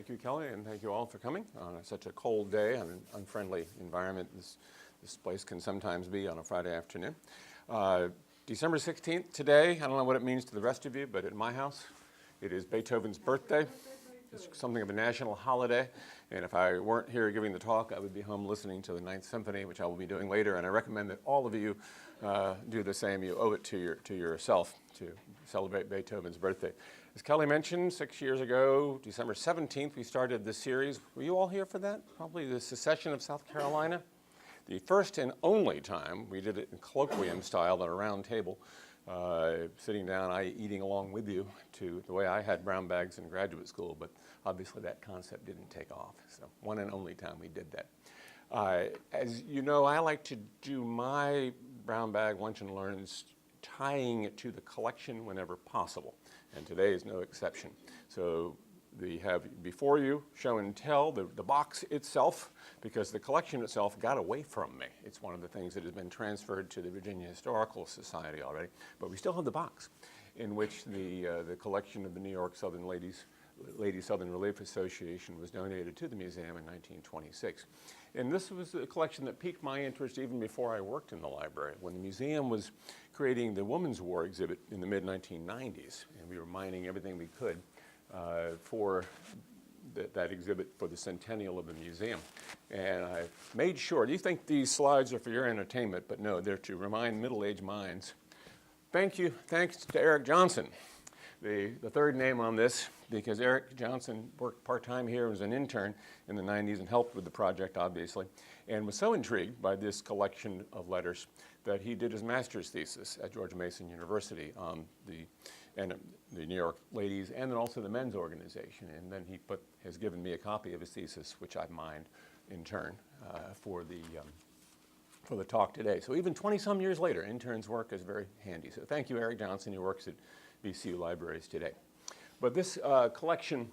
Thank you, Kelly, and thank you all for coming on such a cold day and an unfriendly environment this place can sometimes be on a Friday afternoon. December 16th today, I don't know what it means to the rest of you, but at my house, it is Beethoven's birthday. It's something of a national holiday, and if I weren't here giving the talk, I would be home listening to the Ninth Symphony, which I will be doing later, and I recommend that all of you do the same. You owe it to yourself to celebrate Beethoven's birthday. As Kelly mentioned, 6 years ago, December 17th, we started this series. Were you all here for that? Probably the secession of South Carolina. The first and only time we did it in colloquium style at a round table, sitting down, eating along with you to the way I had brown bags in graduate school, but obviously that concept didn't take off. So one and only time we did that. As you know, I like to do my brown bag lunch and learns tying it to the collection whenever possible, and today is no exception. So we have before you show and tell the box itself, because the collection itself got away from me. It's one of the things that has been transferred to the Virginia Historical Society already, but we still have the box in which the collection of the New York Southern Ladies Southern Relief Association was donated to the museum in 1926. And this was a collection that piqued my interest even before I worked in the library. When the museum was creating the Women's War exhibit in the mid-1990s, and we were mining everything we could for that exhibit for the centennial of the museum. And I made sure, you think these slides are for your entertainment, but no, they're to remind middle-aged minds. Thanks to Eric Johnson, the third name on this, because Eric Johnson worked part-time here as an intern in the 90s and helped with the project, obviously, and was so intrigued by this collection of letters that he did his master's thesis at George Mason University on the New York ladies and then also the men's organization. And then he has given me a copy of his thesis, which I've mined in turn for the talk today. So even 20-some years later, intern's work is very handy. So thank you, Eric Johnson, who works at VCU Libraries today. But this collection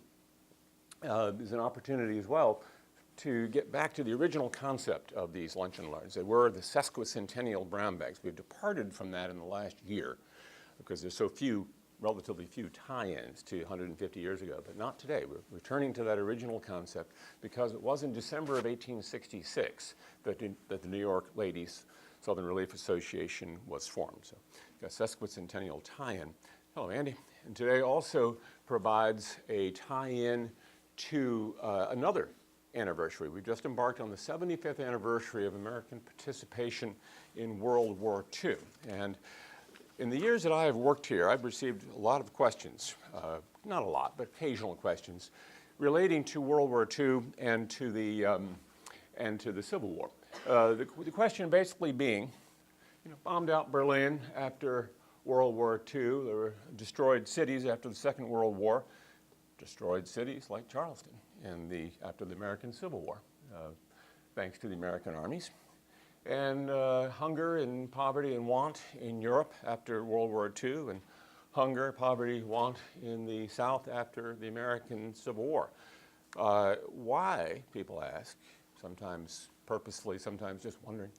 is an opportunity as well to get back to the original concept of these lunch and learns. They were the sesquicentennial brown bags. We've departed from that in the last year because there's so few, relatively few tie-ins to 150 years ago, but not today. We're returning to that original concept because it was in December of 1866 that the New York Ladies Southern Relief Association was formed. So a sesquicentennial tie-in. Hello, Andy. And today also provides a tie-in to another anniversary. We've just embarked on the 75th anniversary of American participation in World War II. And in the years that I have worked here, I've received a lot of questions, not a lot, but occasional questions, relating to World War II and to the Civil War. The question basically being, bombed out Berlin after World War II, there were destroyed cities after the Second World War, destroyed cities like Charleston after the American Civil War, thanks to the American armies. And hunger and poverty and want in Europe after World War II, and hunger, poverty, want in the South after the American Civil War. Why, people ask, sometimes purposefully, sometimes just wondering,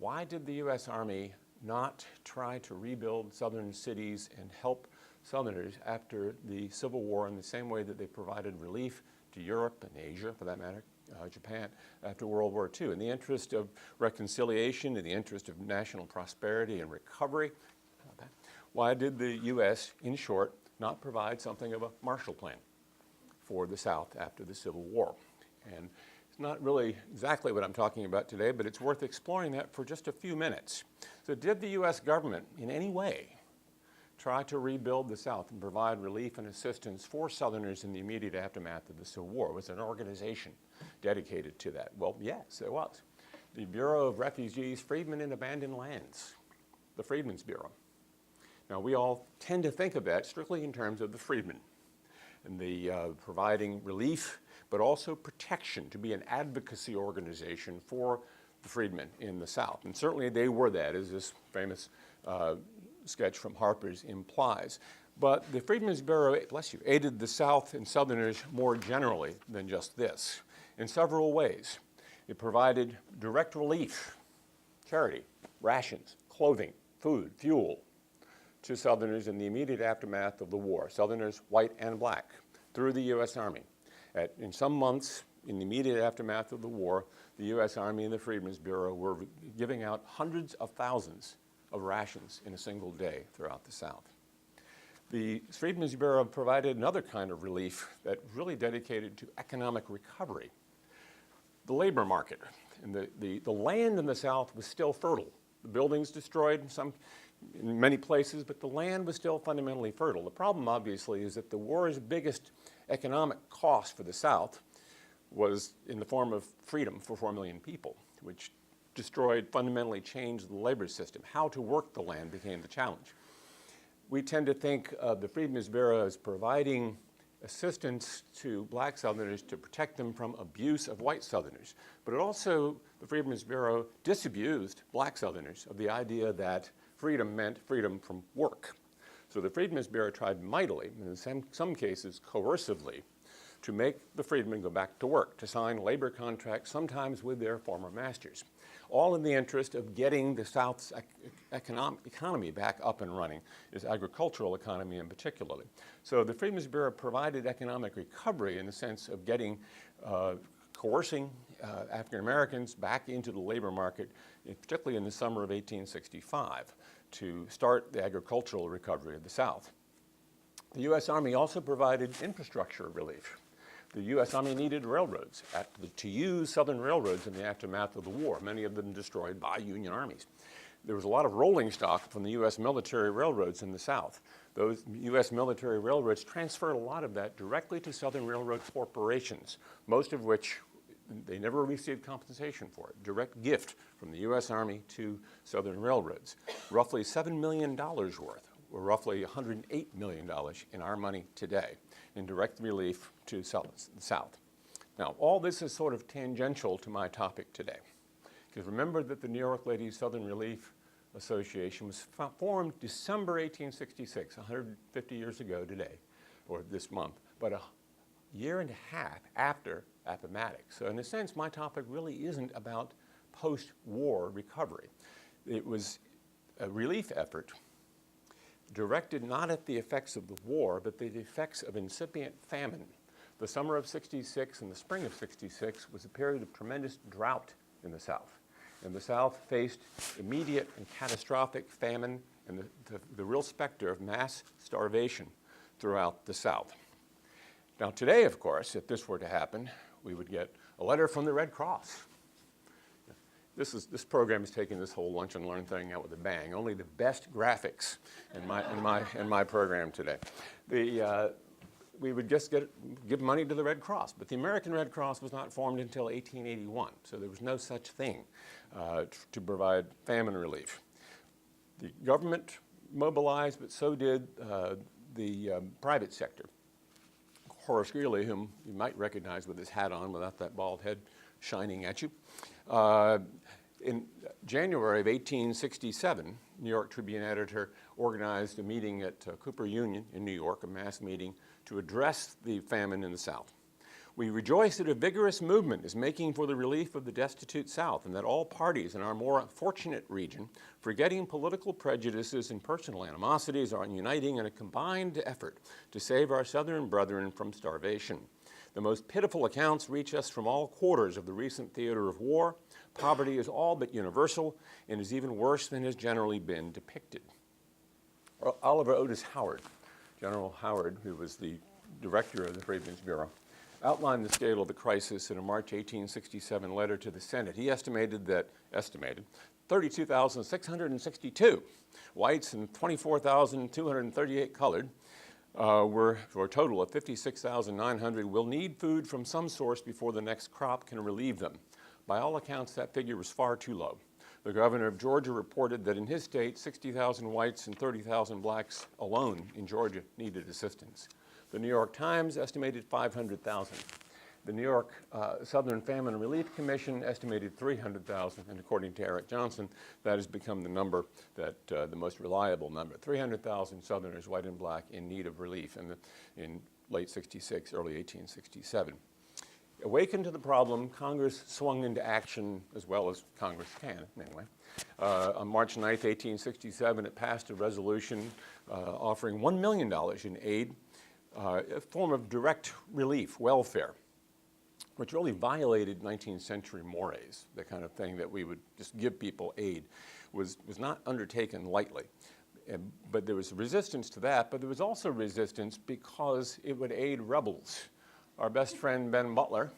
why did the U.S. Army not try to rebuild southern cities and help Southerners after the Civil War in the same way that they provided relief to Europe and Asia, for that matter, Japan, after World War II, in the interest of reconciliation, in the interest of national prosperity and recovery? Why did the U.S., in short, not provide something of a Marshall Plan for the South after the Civil War? And it's not really exactly what I'm talking about today, but it's worth exploring that for just a few minutes. So did the U.S. government in any way try to rebuild the South and provide relief and assistance for Southerners in the immediate aftermath of the Civil War? Was there an organization dedicated to that? Well, yes, there was. The Bureau of Refugees, Freedmen and Abandoned Lands, the Freedmen's Bureau. Now, we all tend to think of that strictly in terms of the freedmen and the providing relief, but also protection, to be an advocacy organization for the freedmen in the South. And certainly they were that, as this famous sketch from Harper's implies. But the Freedmen's Bureau, bless you, aided the South and Southerners more generally than just this, in several ways. It provided direct relief, charity, rations, clothing, food, fuel, to Southerners in the immediate aftermath of the war, Southerners white and black, through the U.S. Army. In some months, in the immediate aftermath of the war, the U.S. Army and the Freedmen's Bureau were giving out hundreds of thousands of rations in a single day throughout the South. The Freedmen's Bureau provided another kind of relief that really dedicated to economic recovery. The labor market. And the land in the South was still fertile. The buildings destroyed in many places, but the land was still fundamentally fertile. The problem, obviously, is that the war's biggest economic cost for the South was in the form of freedom for 4 million people, which fundamentally changed the labor system. How to work the land became the challenge. We tend to think of the Freedmen's Bureau as providing assistance to black Southerners to protect them from abuse of white Southerners. But it also, the Freedmen's Bureau disabused black Southerners of the idea that freedom meant freedom from work. So the Freedmen's Bureau tried mightily, and in some cases coercively, to make the freedmen go back to work, to sign labor contracts, sometimes with their former masters, all in the interest of getting the South's economy back up and running, its agricultural economy in particular. So the Freedmen's Bureau provided economic recovery in the sense of coercing African Americans back into the labor market, particularly in the summer of 1865, to start the agricultural recovery of the South. The U.S. Army also provided infrastructure relief. The U.S. Army needed railroads to use Southern railroads in the aftermath of the war, many of them destroyed by Union armies. There was a lot of rolling stock from the U.S. military railroads in the South. Those U.S. military railroads transferred a lot of that directly to Southern Railroad corporations, most of which they never received compensation for it, direct gift from the U.S. Army to Southern railroads. Roughly $7 million worth, or roughly $108 million in our money today, in direct relief to the South. Now, all this is sort of tangential to my topic today, because remember that the New York Ladies Southern Relief Association was formed December 1866, 150 years ago today, or this month, but a year and a half after Appomattox. So in a sense, my topic really isn't about post-war recovery. It was a relief effort directed not at the effects of the war, but the effects of incipient famine. The summer of '66 and the spring of '66 was a period of tremendous drought in the South. And the South faced immediate and catastrophic famine and the real specter of mass starvation throughout the South. Now today, of course, if this were to happen, we would get a letter from the Red Cross. This program is taking this whole lunch and learn thing out with a bang. Only the best graphics in my program today. We would just give money to the Red Cross, but the American Red Cross was not formed until 1881, so there was no such thing to provide famine relief. The government mobilized, but so did the private sector. Horace Greeley, whom you might recognize with his hat on without that bald head shining at you. In January of 1867, New York Tribune editor organized a meeting at Cooper Union in New York, a mass meeting, to address the famine in the South. We rejoice that a vigorous movement is making for the relief of the destitute South, and that all parties in our more fortunate region, forgetting political prejudices and personal animosities, are uniting in a combined effort to save our Southern brethren from starvation. The most pitiful accounts reach us from all quarters of the recent theater of war. Poverty is all but universal and is even worse than has generally been depicted. Oliver Otis Howard, General Howard, who was the director of the Freedmen's Bureau, outlined the scale of the crisis in a March 1867 letter to the Senate. He estimated 32,662 whites and 24,238 colored for a total of 56,900 will need food from some source before the next crop can relieve them. By all accounts, that figure was far too low. The governor of Georgia reported that in his state, 60,000 whites and 30,000 blacks alone in Georgia needed assistance. The New York Times estimated 500,000. The New York Southern Famine Relief Commission estimated 300,000, and according to Eric Johnson, that has become the number the most reliable number. 300,000 Southerners, white and black, in need of relief in late '66, early 1867. Awakened to the problem, Congress swung into action, as well as Congress can, anyway. On March 9th, 1867, it passed a resolution offering $1 million in aid a form of direct relief, welfare, which really violated 19th century mores. The kind of thing that we would just give people aid was not undertaken lightly. But there was resistance to that, but there was also resistance because it would aid rebels. Our best friend Ben Butler,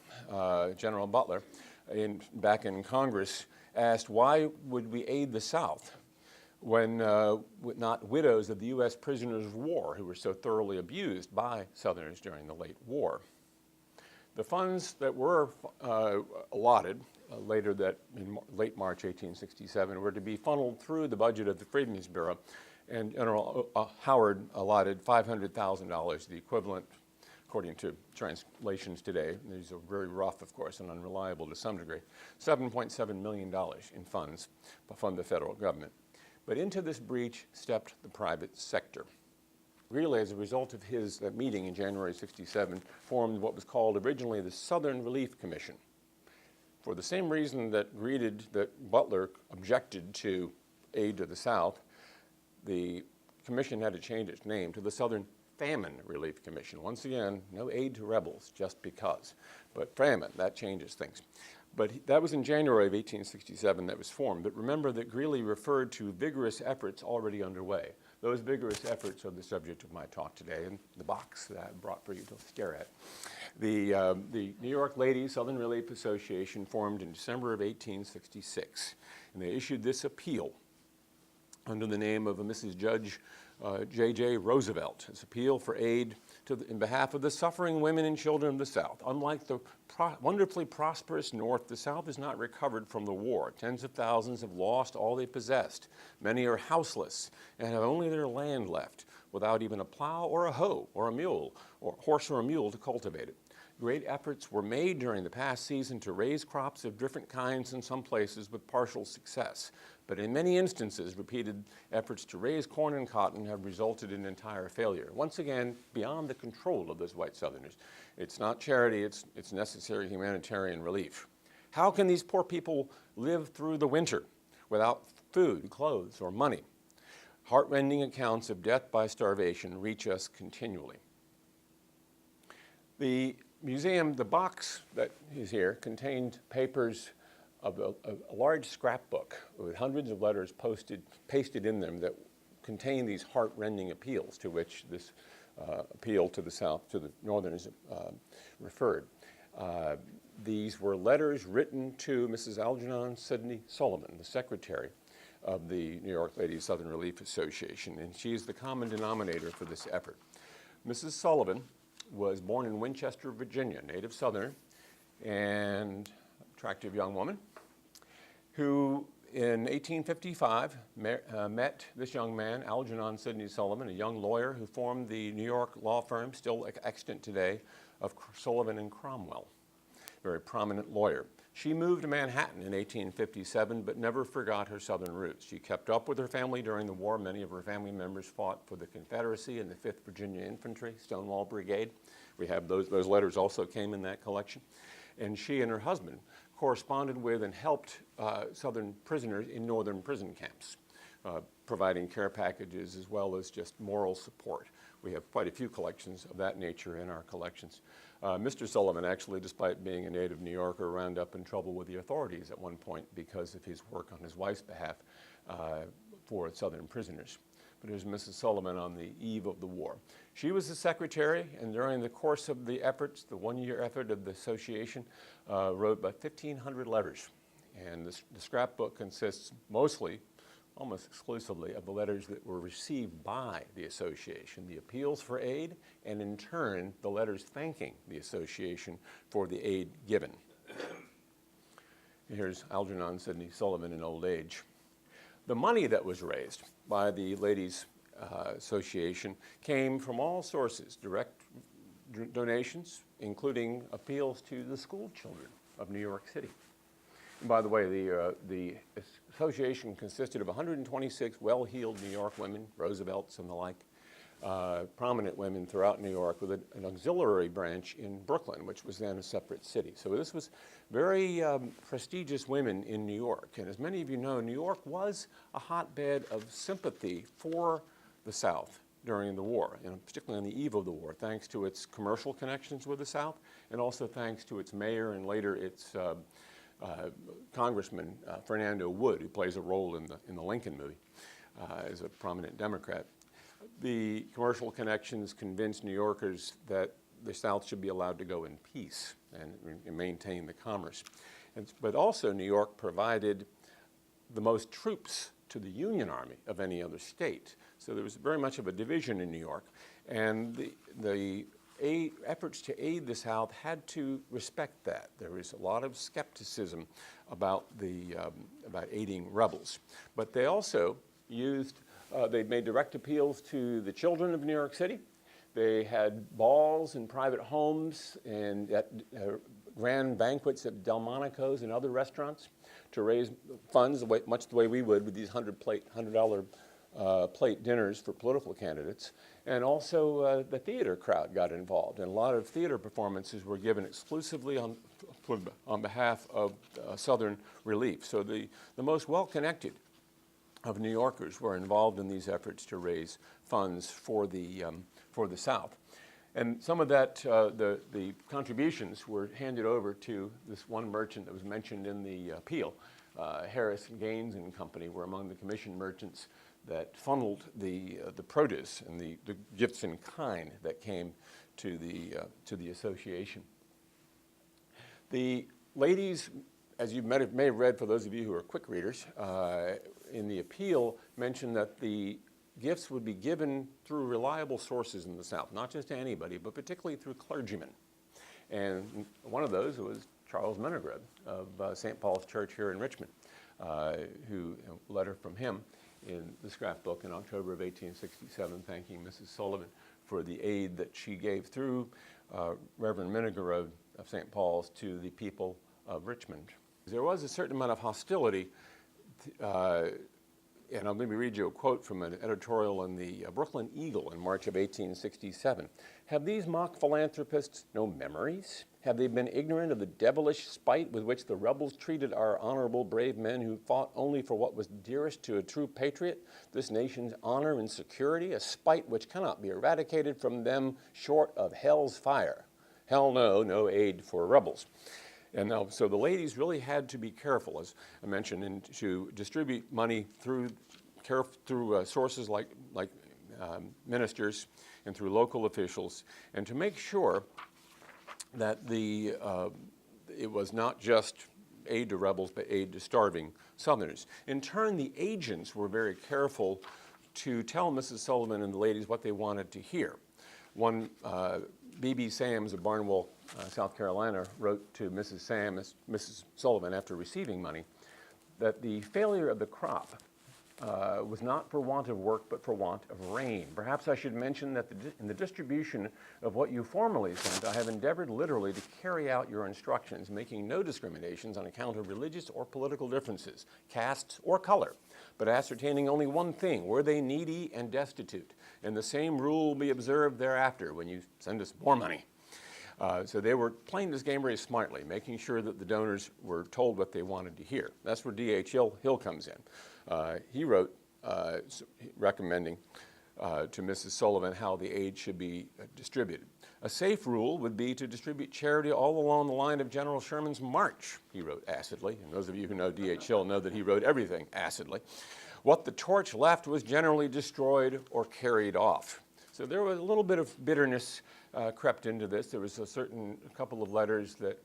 General Butler, back in Congress, asked why would we aid the South when not widows of the U.S. prisoners of war who were so thoroughly abused by Southerners during the late war. The funds that were allotted later that in late March 1867 were to be funneled through the budget of the Freedmen Bureau, and General Howard allotted $500,000, the equivalent, according to translations today, these are very rough, of course, and unreliable to some degree, $7.7 million in funds from the federal government. But into this breach stepped the private sector. Greeley, as a result of his meeting in January '67, formed what was called originally the Southern Relief Commission. For the same reason that Butler objected to aid to the South, the commission had to change its name to the Southern Famine Relief Commission. Once again, no aid to rebels just because. But famine, that changes things. But that was in January of 1867 that was formed. But remember that Greeley referred to vigorous efforts already underway. Those vigorous efforts are the subject of my talk today in the box that I brought for you to stare at. The New York Ladies Southern Relief Association formed in December of 1866, and they issued this appeal under the name of a Mrs. Judge J.J. Roosevelt, his appeal for aid in behalf of the suffering women and children of the South. Unlike the wonderfully prosperous North, the South has not recovered from the war. Tens of thousands have lost all they possessed. Many are houseless and have only their land left, without even a plow or a hoe or a mule, or horse or a mule to cultivate it. Great efforts were made during the past season to raise crops of different kinds in some places with partial success. But in many instances, repeated efforts to raise corn and cotton have resulted in entire failure. Once again, beyond the control of those white Southerners. It's not charity, it's necessary humanitarian relief. How can these poor people live through the winter without food, clothes, or money? Heartrending accounts of death by starvation reach us continually. The museum, the box that is here, contained papers of a large scrapbook with hundreds of letters pasted in them that contain these heart-rending appeals to which this appeal to the South, to the Northerners referred. These were letters written to Mrs. Algernon Sidney Sullivan, the secretary of the New York Ladies Southern Relief Association, and she's the common denominator for this effort. Mrs. Sullivan was born in Winchester, Virginia, native Southerner, and attractive young woman, who in 1855 met this young man, Algernon Sidney Sullivan, a young lawyer who formed the New York law firm, still extant today, of Sullivan and Cromwell, very prominent lawyer. She moved to Manhattan in 1857, but never forgot her Southern roots. She kept up with her family during the war. Many of her family members fought for the Confederacy and the 5th Virginia Infantry, Stonewall Brigade. We have those letters also came in that collection. And she and her husband corresponded with and helped Southern prisoners in Northern prison camps, providing care packages as well as just moral support. We have quite a few collections of that nature in our collections. Mr. Sullivan, actually, despite being a native New Yorker, wound up in trouble with the authorities at one point because of his work on his wife's behalf for Southern prisoners. But here's Mrs. Sullivan on the eve of the war. She was the secretary, and during the course of the efforts, the one-year effort of the association, wrote about 1,500 letters. And the scrapbook consists mostly, almost exclusively, of the letters that were received by the association, the appeals for aid, and in turn, the letters thanking the association for the aid given. Here's Algernon Sidney Sullivan in old age. The money that was raised by the Ladies Association came from all sources, direct donations, including appeals to the school children of New York City. And by the way, the association consisted of 126 well-heeled New York women, Roosevelts and the like, prominent women throughout New York, with an auxiliary branch in Brooklyn, which was then a separate city. So this was very prestigious women in New York. And as many of you know, New York was a hotbed of sympathy for the South during the war, and particularly on the eve of the war, thanks to its commercial connections with the South, and also thanks to its mayor and later its Congressman Fernando Wood, who plays a role in the Lincoln movie as a prominent Democrat. The commercial connections convinced New Yorkers that the South should be allowed to go in peace and maintain the commerce. But also New York provided the most troops to the Union Army of any other state. So there was very much of a division in New York. And the efforts to aid the South had to respect that. There was a lot of skepticism about aiding rebels. But they also they made direct appeals to the children of New York City. They had balls in private homes and at grand banquets at Delmonico's and other restaurants to raise funds, much the way we would with these $100 plate dinners for political candidates. And also the theater crowd got involved, and a lot of theater performances were given exclusively on behalf of Southern relief. So the most well-connected of New Yorkers were involved in these efforts to raise funds for the South. And some of that, the contributions were handed over to this one merchant that was mentioned in the appeal. Harris, Gaines and Company were among the commissioned merchants that funneled the produce and the gifts in kind that came to the association. The ladies, as you may have read, for those of you who are quick readers, in the appeal mentioned that the gifts would be given through reliable sources in the South, not just to anybody, but particularly through clergymen. And one of those was Charles Monogram of St. Paul's Church here in Richmond, who a letter from him in the scrapbook in October of 1867 thanking Mrs. Sullivan for the aid that she gave through Reverend Monogram of St. Paul's to the people of Richmond. There was a certain amount of hostility, and I'll maybe read you a quote from an editorial in the Brooklyn Eagle in March of 1867. Have these mock philanthropists no memories? Have they been ignorant of the devilish spite with which the rebels treated our honorable brave men who fought only for what was dearest to a true patriot, this nation's honor and security, a spite which cannot be eradicated from them short of hell's fire? Hell no, no aid for rebels. And now, so the ladies really had to be careful, as I mentioned, to distribute money through sources like ministers and through local officials, and to make sure that it was not just aid to rebels, but aid to starving Southerners. In turn, the agents were very careful to tell Mrs. Sullivan and the ladies what they wanted to hear. One, B.B. Sams of Barnwell, South Carolina, wrote to Mrs. Sullivan after receiving money that the failure of the crop was not for want of work, but for want of rain. Perhaps I should mention that in the distribution of what you formerly sent, I have endeavored literally to carry out your instructions, making no discriminations on account of religious or political differences, castes, or color, but ascertaining only one thing: were they needy and destitute? And the same rule will be observed thereafter when you send us more money. So they were playing this game very smartly, making sure that the donors were told what they wanted to hear. That's where D.H. Hill comes in. He wrote recommending to Mrs. Sullivan how the aid should be distributed. A safe rule would be to distribute charity all along the line of General Sherman's march, he wrote acidly. And those of you who know D.H. Hill know that he wrote everything acidly. What the torch left was generally destroyed or carried off. So there was a little bit of bitterness crept into this. There was a couple of letters that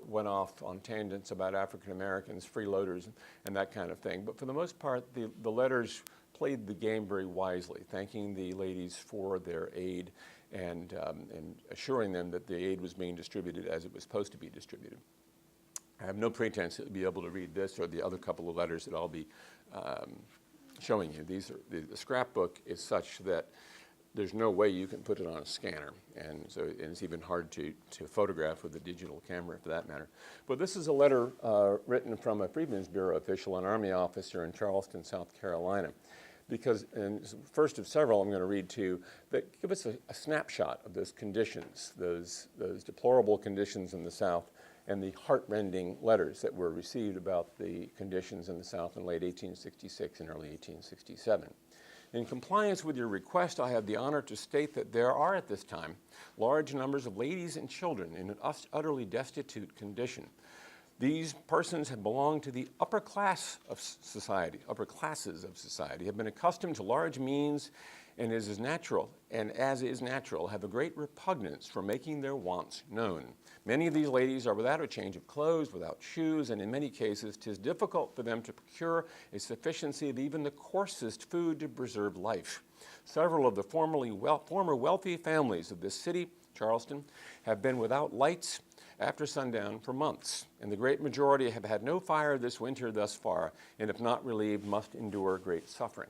went off on tangents about African Americans, freeloaders, and that kind of thing. But for the most part, the letters played the game very wisely, thanking the ladies for their aid and assuring them that the aid was being distributed as it was supposed to be distributed. I have no pretense to be able to read this or the other couple of letters that I'll be showing you. The scrapbook is such that there's no way you can put it on a scanner, and so it's even hard to photograph with a digital camera for that matter. But this is a letter written from a Freedmen's Bureau official, an Army officer in Charleston, South Carolina. Because, and first of several I'm going to read to you, that give us a snapshot of those conditions, those deplorable conditions in the South, and the heartrending letters that were received about the conditions in the South in late 1866 and early 1867. In compliance with your request, I have the honor to state that there are at this time large numbers of ladies and children in an utterly destitute condition. These persons have belonged to the upper classes of society, have been accustomed to large means, and as is natural, have a great repugnance for making their wants known. Many of these ladies are without a change of clothes, without shoes, and in many cases, 'tis difficult for them to procure a sufficiency of even the coarsest food to preserve life. Several of the former wealthy families of this city, Charleston, have been without lights after sundown for months, and the great majority have had no fire this winter thus far, and if not relieved, must endure great suffering.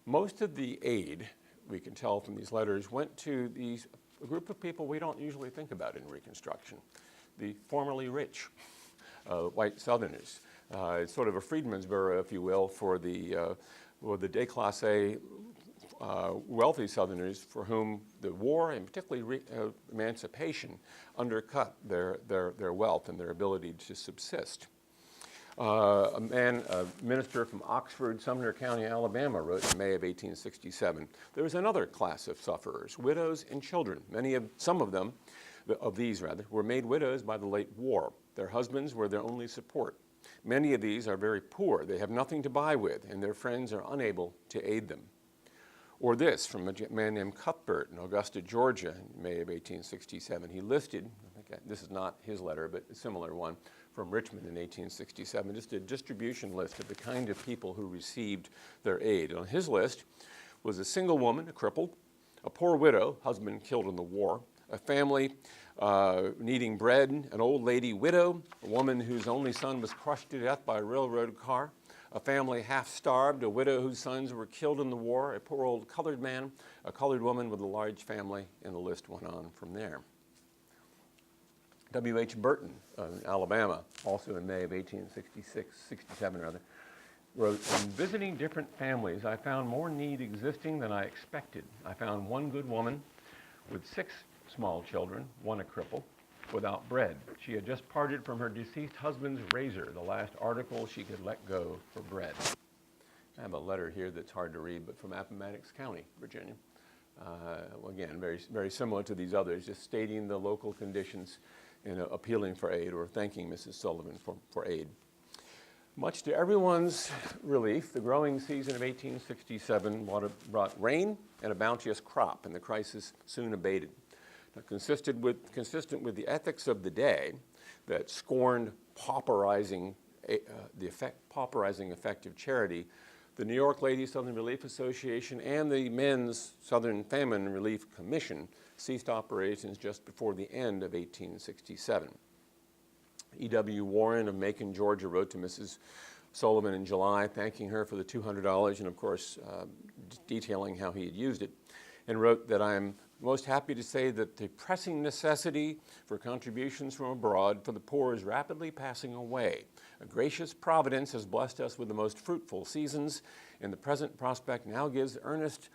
Most of the aid, we can tell from these letters, went to a group of people we don't usually think about in Reconstruction, the formerly rich white Southerners. It's sort of a Freedmen's Bureau, if you will, for the déclassé wealthy Southerners for whom the war and particularly emancipation undercut their wealth and their ability to subsist. A minister from Oxford, Sumner County, Alabama, wrote in May of 1867, there was another class of sufferers, widows and children. Some of these were made widows by the late war. Their husbands were their only support. Many of these are very poor. They have nothing to buy with, and their friends are unable to aid them. Or this, from a man named Cuthbert in Augusta, Georgia, in May of 1867. He listed, this is not his letter, but a similar one, from Richmond in 1867, just a distribution list of the kind of people who received their aid. On his list was a single woman, a cripple, a poor widow, husband killed in the war, a family needing bread, an old lady widow, a woman whose only son was crushed to death by a railroad car, a family half-starved, a widow whose sons were killed in the war, a poor old colored man, a colored woman with a large family, and the list went on from there. W.H. Burton, Alabama, also in May of 67 rather, wrote, in visiting different families, I found more need existing than I expected. I found one good woman with 6 small children, one a cripple, without bread. She had just parted from her deceased husband's razor, the last article she could let go for bread. I have a letter here that's hard to read, but from Appomattox County, Virginia. Again, very, very similar to these others, just stating the local conditions and appealing for aid or thanking Mrs. Sullivan for aid. Much to everyone's relief, the growing season of 1867 brought rain and a bounteous crop, and the crisis soon abated. Now, consistent with the ethics of the day that scorned pauperizing effect of charity, the New York Ladies Southern Relief Association and the Men's Southern Famine Relief Commission ceased operations just before the end of 1867. E.W. Warren of Macon, Georgia, wrote to Mrs. Sullivan in July, thanking her for the $200 and, of course, detailing how he had used it, and wrote that I am most happy to say that the pressing necessity for contributions from abroad for the poor is rapidly passing away. A gracious providence has blessed us with the most fruitful seasons, and the present prospect now gives earnest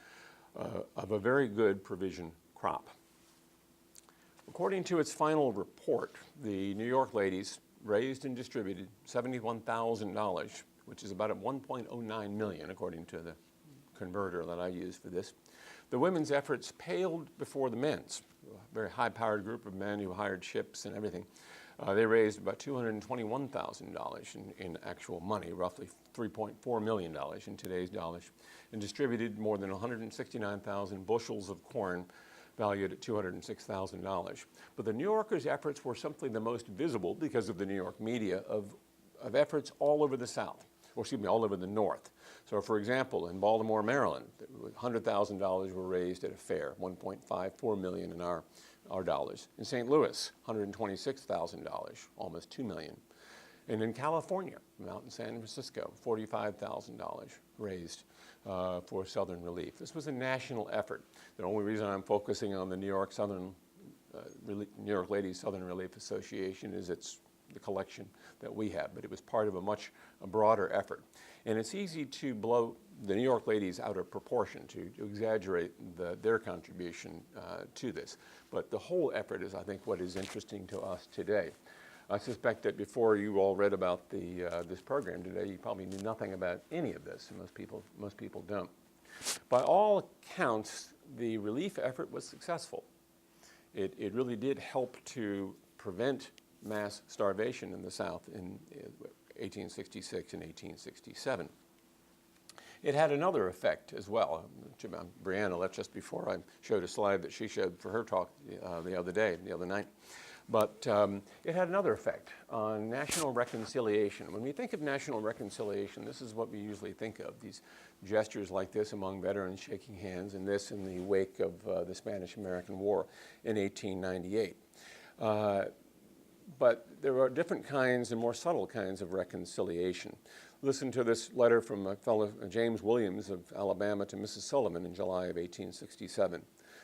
of a very good provision crop. According to its final report, the New York ladies raised and distributed $71,000, which is about $1.09 million, according to the converter that I used for this. The women's efforts paled before the men's, a very high-powered group of men who hired ships and everything. They raised about $221,000 in actual money, roughly $3.4 million in today's dollars, and distributed more than 169,000 bushels of corn valued at $206,000. But the New Yorkers' efforts were simply the most visible because of the New York media of efforts all over the South, or excuse me, all over the North. So for example, in Baltimore, Maryland, $100,000 were raised at a fair, $1.54 million in our dollars. In St. Louis, $126,000, almost $2 million. And in California, out in San Francisco, $45,000 raised for Southern Relief. This was a national effort. The only reason I'm focusing on the New York Ladies Southern Relief Association is it's the collection that we have, but it was part of a broader effort. And it's easy to blow the New York ladies out of proportion, to exaggerate their contribution to this. But the whole effort is, I think, what is interesting to us today. I suspect that before you all read about this program today, you probably knew nothing about any of this, and most people don't. By all accounts, the relief effort was successful. It really did help to prevent mass starvation in the South in 1866 and 1867. It had another effect as well. Brianna left just before I showed a slide that she showed for her talk the other night. But it had another effect on national reconciliation. When we think of national reconciliation, this is what we usually think of, these gestures like this among veterans shaking hands, and this in the wake of the Spanish-American War in 1898. But there are different kinds and more subtle kinds of reconciliation. Listen to this letter from a fellow, James Williams of Alabama, to Mrs. Sullivan in July of 1867.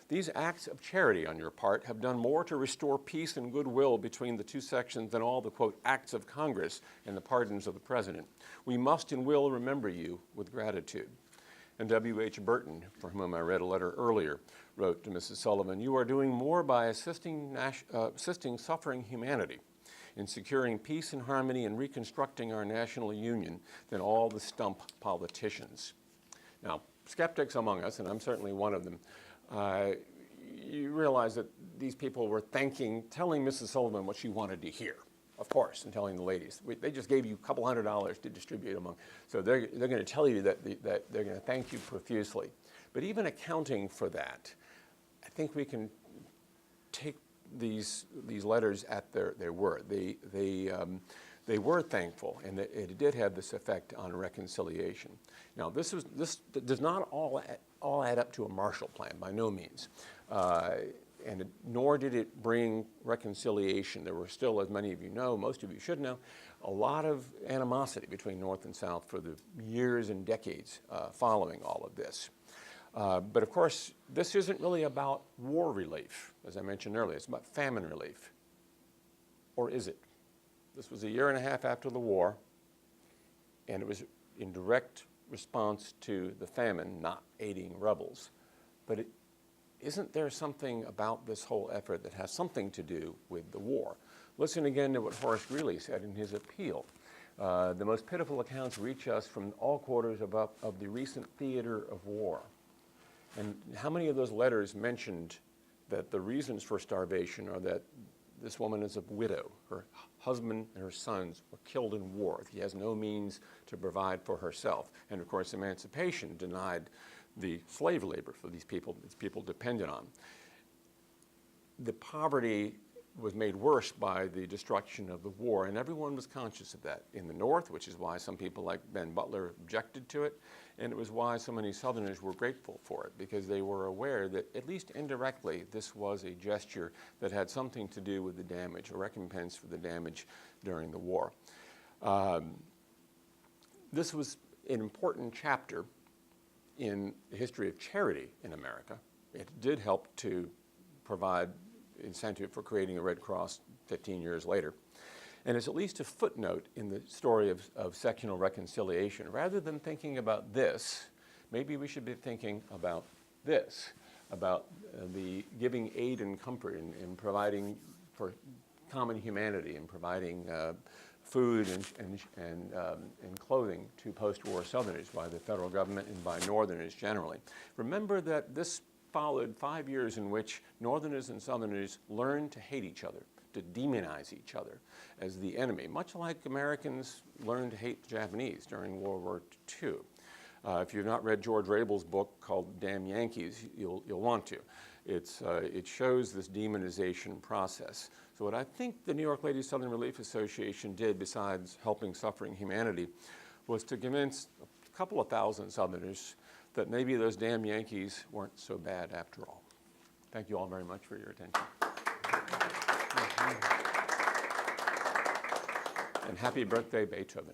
These acts of charity on your part have done more to restore peace and goodwill between the two sections than all the, quote, acts of Congress and the pardons of the President. We must and will remember you with gratitude. And W.H. Burton, for whom I read a letter earlier, wrote to Mrs. Sullivan, you are doing more by assisting suffering humanity in securing peace and harmony and reconstructing our national union than all the stump politicians. Now, skeptics among us, and I'm certainly one of them, you realize that these people were telling Mrs. Sullivan what she wanted to hear, of course, and telling the ladies. They just gave you a couple $100 to distribute among. So they're going to tell you that they're going to thank you profusely. But even accounting for that, I think we can take these letters at their word. They were thankful, and it did have this effect on reconciliation. Now, this does not all add up to a Marshall Plan, by no means, nor did it bring reconciliation. There were still, as many of you know, most of you should know, a lot of animosity between North and South for the years and decades following all of this. But of course, this isn't really about war relief, as I mentioned earlier. It's about famine relief. Or is it? This was a year and a half after the war, and it was in direct response to the famine, not aiding rebels. But isn't there something about this whole effort that has something to do with the war? Listen again to what Horace Greeley said in his appeal. The most pitiful accounts reach us from all quarters of the recent theater of war. And how many of those letters mentioned that the reasons for starvation are that this woman is a widow. Her husband and her sons were killed in war. She has no means to provide for herself. And of course, emancipation denied the slave labor for these people depended on. The poverty was made worse by the destruction of the war, and everyone was conscious of that in the North, which is why some people like Ben Butler objected to it, and it was why so many Southerners were grateful for it, because they were aware that, at least indirectly, this was a gesture that had something to do with the damage, a recompense for the damage during the war. This was an important chapter in the history of charity in America. It did help to provide incentive for creating a Red Cross 15 years later. And it's at least a footnote in the story of sectional reconciliation. Rather than thinking about this, maybe we should be thinking about this, about the giving aid and comfort and providing for common humanity and providing food and clothing to post-war Southerners by the federal government and by Northerners generally. Remember that this followed 5 years in which Northerners and Southerners learned to hate each other, to demonize each other as the enemy, much like Americans learned to hate the Japanese during World War II. If you've not read George Rabel's book called Damn Yankees, you'll want to. It shows this demonization process. So what I think the New York Ladies Southern Relief Association did, besides helping suffering humanity, was to convince a couple of thousand Southerners that maybe those damn Yankees weren't so bad after all. Thank you all very much for your attention. And happy birthday, Beethoven.